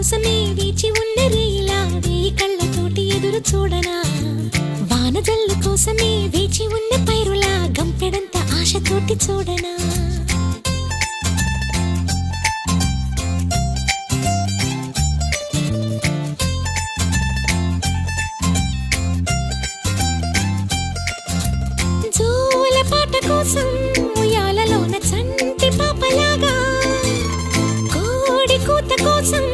కోసమే వేచి ఉన్న రేలా వేయి కళ్ళతోటి ఎదురు చూడనా వానజల్లు కోసమే వేచి ఉన్న పైరులా గంపెడంత ఆశతోటి చూడనా జోల పాట కోసం ఉయ్యాలలోన చంటి పాపలాగా కోడి కూత కోసం